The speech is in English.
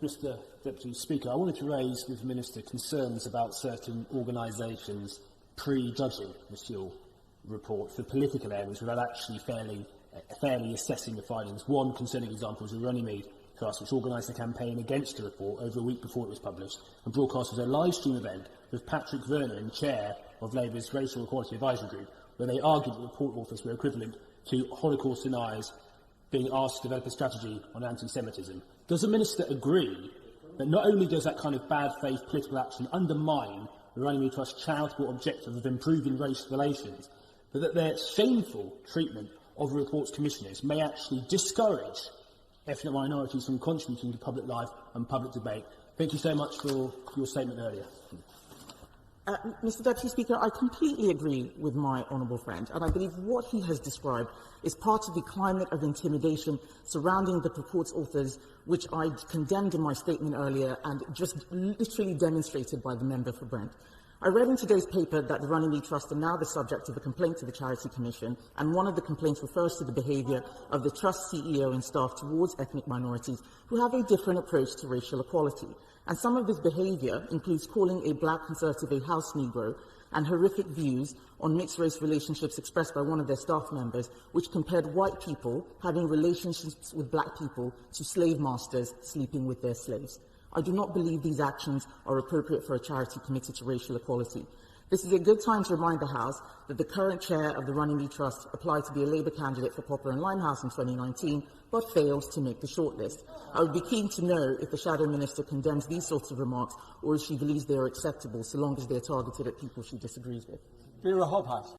Mr Deputy Speaker, I wanted to raise with the Minister concerns about certain organisations prejudging the Sewell Report for political ends without actually fairly assessing the findings. One concerning example is the Runnymede Trust, which organised a campaign against the report over a week before it was published and broadcast as a live-stream event with Patrick Vernon, chair of Labour's Racial Equality Advisory Group, where they argued that the report authors were equivalent to Holocaust deniers being asked to develop a strategy on antisemitism. Does the Minister agree that not only does that kind of bad faith political action undermine the Runnymede Trust's charitable objective of improving race relations, but that their shameful treatment of the report's commissioners may actually discourage ethnic minorities from contributing to public life and public debate? Thank you so much for your statement earlier. Mr Deputy Speaker, I completely agree with my honourable friend, and I believe what he has described is part of the climate of intimidation surrounding the report's authors, which I condemned in my statement earlier and just literally demonstrated by the member for Brent. I read in today's paper that the Runnymede Trust are now the subject of a complaint to the Charity Commission, and one of the complaints refers to the behaviour of the Trust CEO and staff towards ethnic minorities who have a different approach to racial equality. And some of this behaviour includes calling a black conservative a house negro and horrific views on mixed-race relationships expressed by one of their staff members, which compared white people having relationships with black people to slave masters sleeping with their slaves. I do not believe these actions are appropriate for a charity committed to racial equality. This is a good time to remind the House that the current chair of the Runnymede Trust applied to be a Labour candidate for Poplar and Limehouse in 2019, but failed to make the shortlist. I would be keen to know if the Shadow Minister condemns these sorts of remarks, or if she believes they are acceptable, so long as they are targeted at people she disagrees with. Vera Hobhouse.